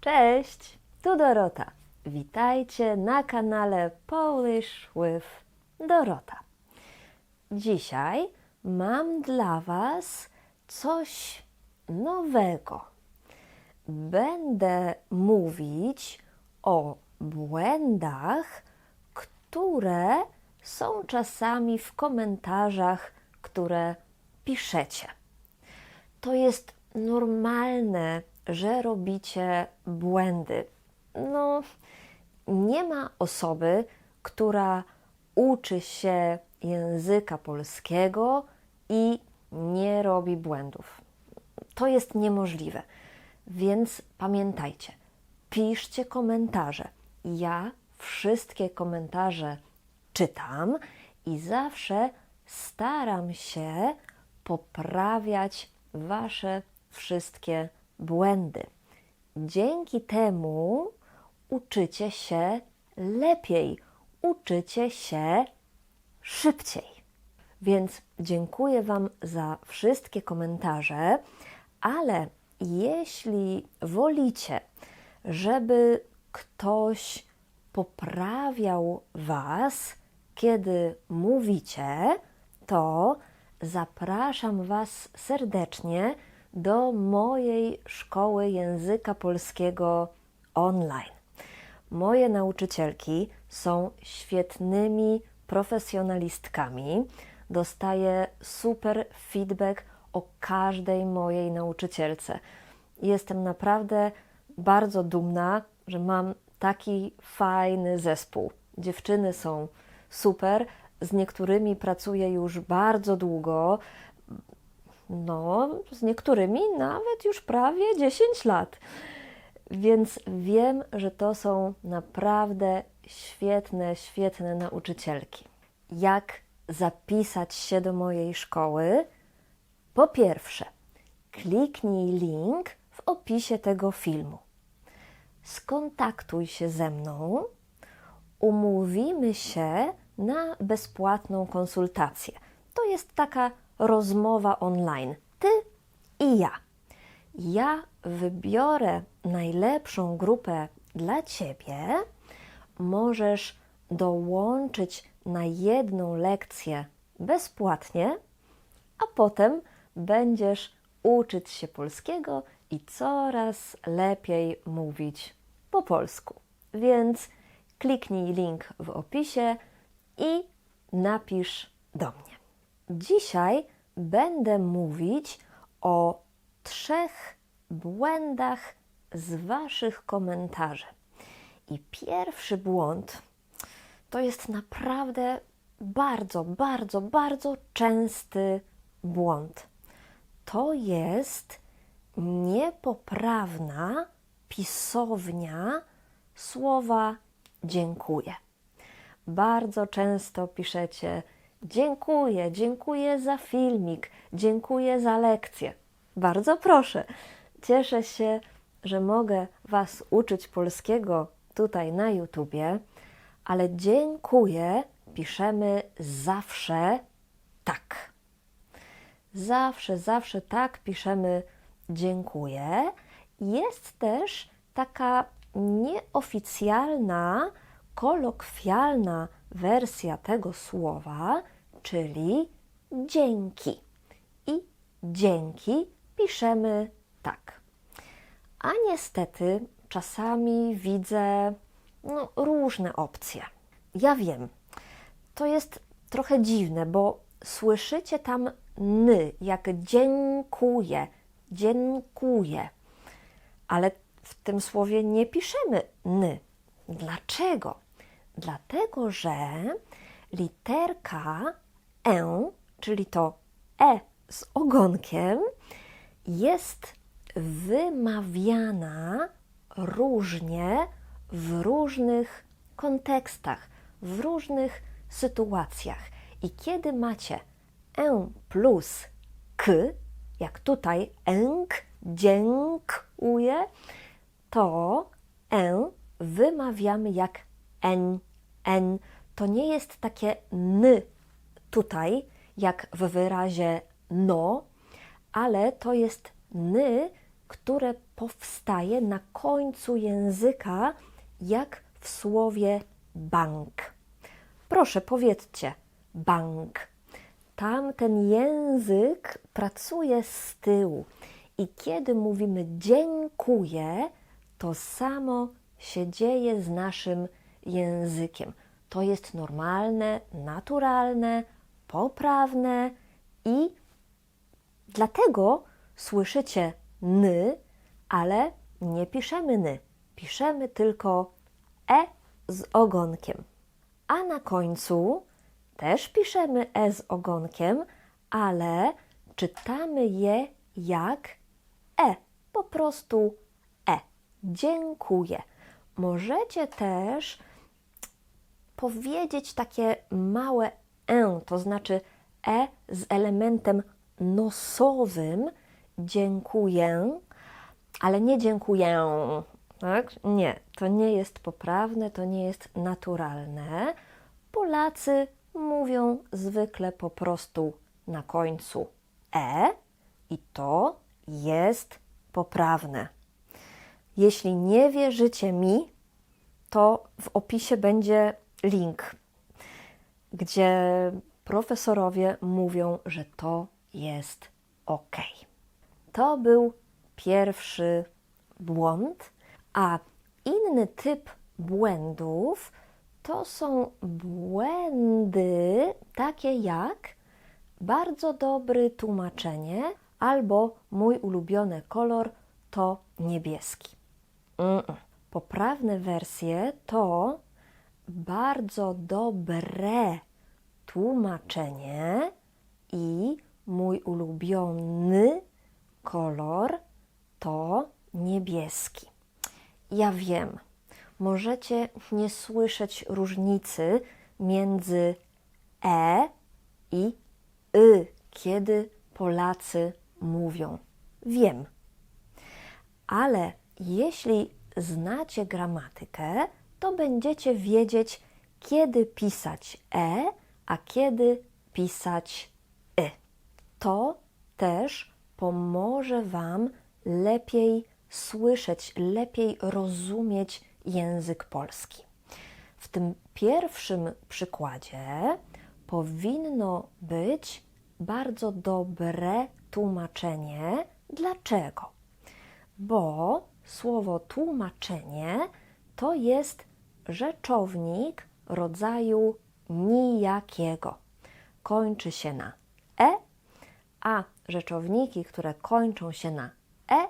Cześć, tu Dorota. Witajcie na kanale Polish with Dorota. Dzisiaj mam dla Was coś nowego. Będę mówić o błędach, które są czasami w komentarzach, które piszecie. To jest normalne, że robicie błędy. Nie ma osoby, która uczy się języka polskiego i nie robi błędów. To jest niemożliwe. Więc pamiętajcie, piszcie komentarze. Ja wszystkie komentarze czytam i zawsze staram się poprawiać Wasze wszystkie błędy. Dzięki temu uczycie się lepiej, uczycie się szybciej. Więc dziękuję Wam za wszystkie komentarze, ale jeśli wolicie, żeby ktoś poprawiał Was, kiedy mówicie, to zapraszam Was serdecznie do mojej szkoły języka polskiego online. Moje nauczycielki są świetnymi profesjonalistkami. Dostaję super feedback o każdej mojej nauczycielce. Jestem naprawdę bardzo dumna, że mam taki fajny zespół. Dziewczyny są super, z niektórymi pracuję już bardzo długo, z niektórymi nawet już prawie 10 lat. Więc wiem, że to są naprawdę świetne nauczycielki. Jak zapisać się do mojej szkoły? Po pierwsze, kliknij link w opisie tego filmu. Skontaktuj się ze mną, umówimy się na bezpłatną konsultację. To jest taka rozmowa online. Ty i ja. Ja wybiorę najlepszą grupę dla Ciebie. Możesz dołączyć na jedną lekcję bezpłatnie, a potem będziesz uczyć się polskiego i coraz lepiej mówić po polsku. Więc kliknij link w opisie i napisz do mnie. Dzisiaj będę mówić o 3 błędach z Waszych komentarzy. I pierwszy błąd to jest naprawdę bardzo częsty błąd. To jest niepoprawna pisownia słowa dziękuję. Bardzo często piszecie dziękuję za filmik, dziękuję za lekcję. Bardzo proszę, cieszę się, że mogę Was uczyć polskiego tutaj na YouTubie, ale dziękuję piszemy zawsze tak. Zawsze tak piszemy dziękuję. Jest też taka nieoficjalna, kolokwialna wersja tego słowa, czyli dzięki. I dzięki piszemy tak. A niestety czasami widzę różne opcje. Ja wiem, to jest trochę dziwne, bo słyszycie tam ny, jak dziękuję, ale w tym słowie nie piszemy ny. Dlaczego? Dlatego, że literka czyli to z ogonkiem, jest wymawiana różnie w różnych kontekstach, w różnych sytuacjach. I kiedy macie plus k, jak tutaj dziękuję, to wymawiamy jak n. To nie jest takie n tutaj, jak w wyrazie no, ale to jest ny które powstaje na końcu języka, jak w słowie bank. Proszę, powiedzcie bank. Tam ten język pracuje z tyłu i kiedy mówimy dziękuję, to samo się dzieje z naszym językiem. To jest normalne, naturalne, poprawne i dlatego słyszycie ny, ale nie piszemy ny. Piszemy tylko e z ogonkiem. A na końcu też piszemy e z ogonkiem, ale czytamy je jak e. Po prostu e. Dziękuję. Możecie też powiedzieć takie małe e, to znaczy e z elementem nosowym. Dziękuję, ale nie dziękuję. Tak? Nie, to nie jest poprawne, to nie jest naturalne. Polacy mówią zwykle po prostu na końcu e i to jest poprawne. Jeśli nie wierzycie mi, to w opisie będzie link, gdzie profesorowie mówią, że to jest ok. To był pierwszy błąd, a inny typ błędów to są błędy takie jak bardzo dobre tłumaczenie albo mój ulubiony kolor to niebieski. Poprawne wersje to bardzo dobre tłumaczenie i mój ulubiony kolor to niebieski. Ja wiem, możecie nie słyszeć różnicy między e i y, kiedy Polacy mówią. Wiem. Ale jeśli znacie gramatykę, to będziecie wiedzieć, kiedy pisać e, a kiedy pisać y. To też pomoże Wam lepiej słyszeć, lepiej rozumieć język polski. W tym pierwszym przykładzie powinno być bardzo dobre tłumaczenie. Dlaczego? Bo słowo tłumaczenie to jest rzeczownik rodzaju nijakiego. Kończy się na e, a rzeczowniki, które kończą się na e,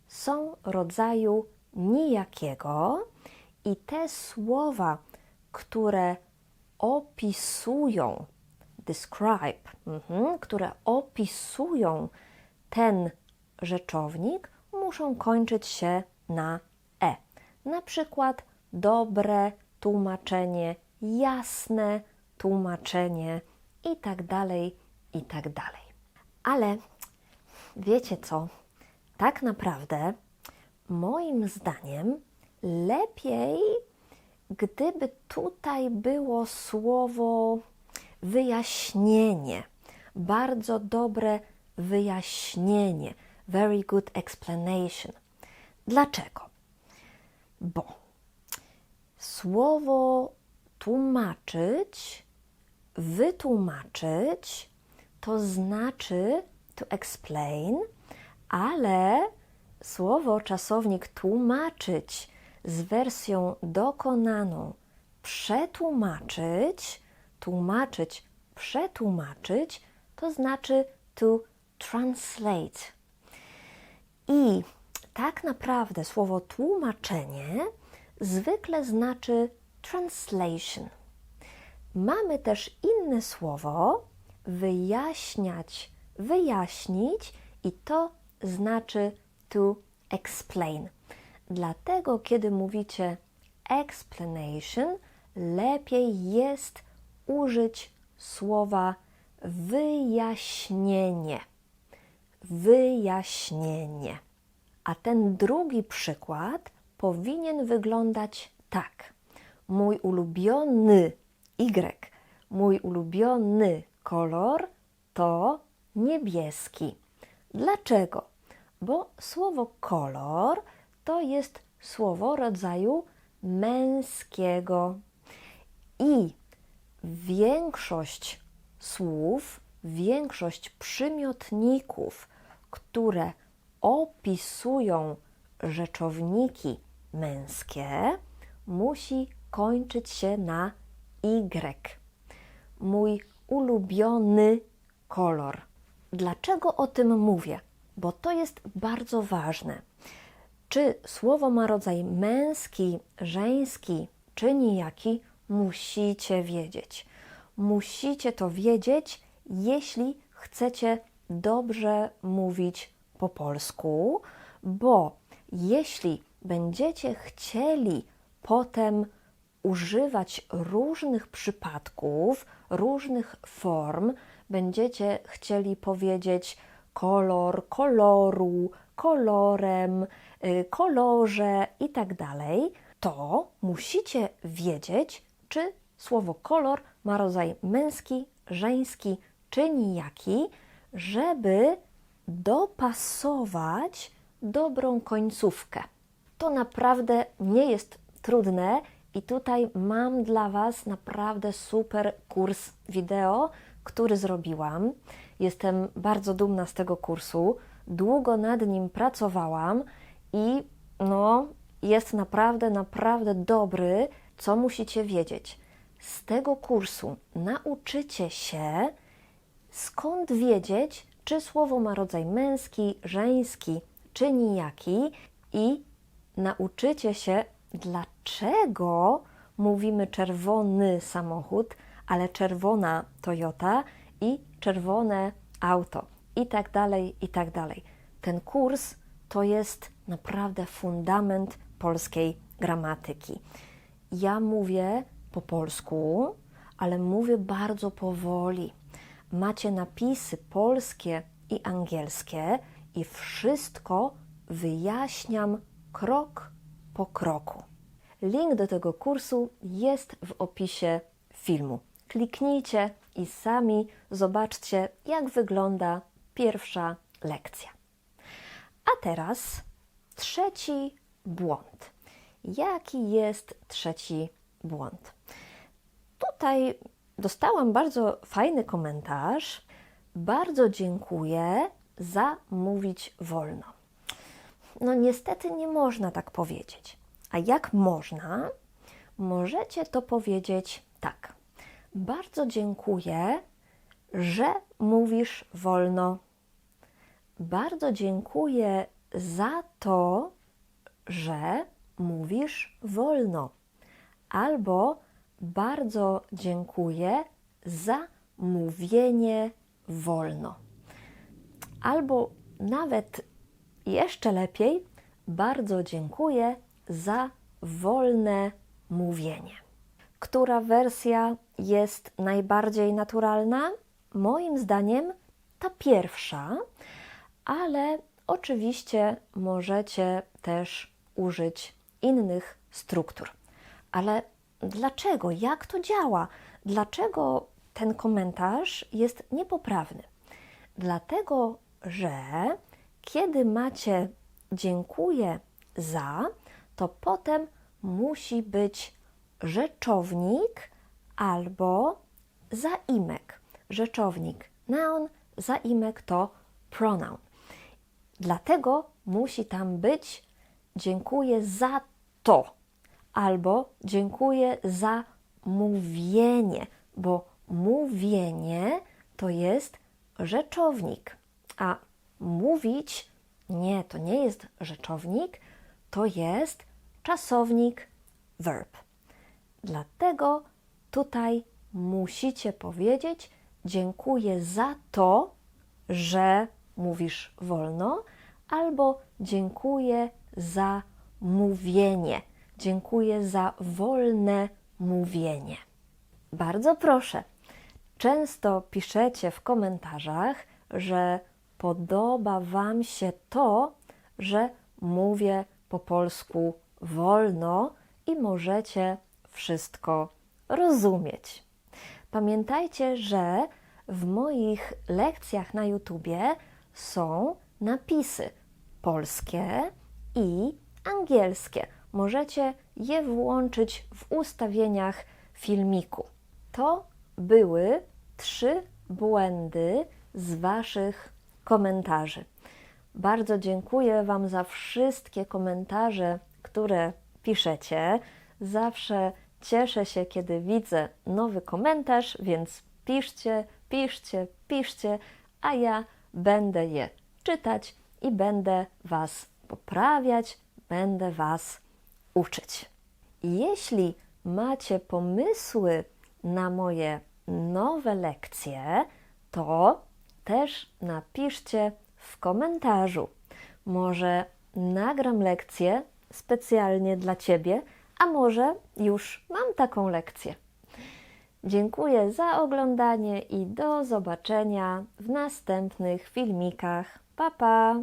są rodzaju nijakiego i te słowa, które opisują, describe, które opisują ten rzeczownik, muszą kończyć się na e. Na przykład dobre tłumaczenie, jasne tłumaczenie i tak dalej, i tak dalej. Ale wiecie co? Tak naprawdę moim zdaniem lepiej, gdyby tutaj było słowo wyjaśnienie, bardzo dobre wyjaśnienie, very good explanation. Dlaczego? Bo słowo tłumaczyć, wytłumaczyć, to znaczy to explain, ale słowo czasownik tłumaczyć z wersją dokonaną przetłumaczyć, tłumaczyć, przetłumaczyć, to znaczy to translate. I tak naprawdę słowo tłumaczenie zwykle znaczy translation. Mamy też inne słowo wyjaśniać, wyjaśnić i to znaczy to explain. Dlatego, kiedy mówicie explanation, lepiej jest użyć słowa wyjaśnienie. Wyjaśnienie. A ten drugi przykład powinien wyglądać tak. Mój ulubiony Y, mój ulubiony kolor to niebieski. Dlaczego? bo słowo kolor to jest słowo rodzaju męskiego i większość słów, większość przymiotników, które opisują rzeczowniki męskie, musi kończyć się na Y. Mój ulubiony kolor. Dlaczego o tym mówię? Bo to jest bardzo ważne. Czy słowo ma rodzaj męski, żeński, czy nijaki, musicie wiedzieć. Musicie to wiedzieć, jeśli chcecie dobrze mówić po polsku, bo jeśli będziecie chcieli potem używać różnych przypadków, różnych form, będziecie chcieli powiedzieć kolor, koloru, kolorem, kolorze i tak dalej, to musicie wiedzieć, czy słowo kolor ma rodzaj męski, żeński czy nijaki, żeby dopasować dobrą końcówkę. To naprawdę nie jest trudne i tutaj mam dla Was naprawdę super kurs wideo, który zrobiłam. Jestem bardzo dumna z tego kursu. Długo nad nim pracowałam i jest naprawdę dobry. Co musicie wiedzieć? Z tego kursu nauczycie się, skąd wiedzieć, czy słowo ma rodzaj męski, żeński czy nijaki i nauczycie się, dlaczego mówimy czerwony samochód, ale czerwona Toyota i czerwone auto i tak dalej, i tak dalej. Ten kurs to jest naprawdę fundament polskiej gramatyki. Ja mówię po polsku, ale mówię bardzo powoli. Macie napisy polskie i angielskie i wszystko wyjaśniam krok po kroku. Link do tego kursu jest w opisie filmu. Kliknijcie i sami zobaczcie, jak wygląda pierwsza lekcja. A teraz trzeci błąd. Jaki jest trzeci błąd? Tutaj dostałam bardzo fajny komentarz. Bardzo dziękuję za mówić wolno. No niestety nie można tak powiedzieć. A jak można? Możecie to powiedzieć tak. Bardzo dziękuję, że mówisz wolno. Bardzo dziękuję za to, że mówisz wolno. Albo bardzo dziękuję za mówienie wolno. Albo nawet jeszcze lepiej, bardzo dziękuję za wolne mówienie. Która wersja jest najbardziej naturalna? Moim zdaniem ta pierwsza, ale oczywiście możecie też użyć innych struktur. Ale dlaczego? Jak to działa? Dlaczego ten komentarz jest niepoprawny? Dlatego, że kiedy macie dziękuję za, to potem musi być rzeczownik albo zaimek. Rzeczownik noun, zaimek to pronoun. Dlatego musi tam być dziękuję za to albo dziękuję za mówienie, bo mówienie to jest rzeczownik, a mówić nie, to nie jest rzeczownik, to jest czasownik verb. Dlatego tutaj musicie powiedzieć dziękuję za to, że mówisz wolno, albo dziękuję za mówienie. Dziękuję za wolne mówienie. Bardzo proszę, często piszecie w komentarzach, że podoba Wam się to, że mówię po polsku wolno i możecie wszystko rozumieć. Pamiętajcie, że w moich lekcjach na YouTubie są napisy polskie i angielskie. Możecie je włączyć w ustawieniach filmiku. To były 3 błędy z Waszych komentarzy. Bardzo dziękuję Wam za wszystkie komentarze, które piszecie. Zawsze cieszę się, kiedy widzę nowy komentarz, więc piszcie, piszcie, piszcie, a ja będę je czytać i będę Was poprawiać, będę Was uczyć. Jeśli macie pomysły na moje nowe lekcje, to też napiszcie w komentarzu. Może nagram lekcję specjalnie dla Ciebie, a może już mam taką lekcję. Dziękuję za oglądanie i do zobaczenia w następnych filmikach. Pa, pa!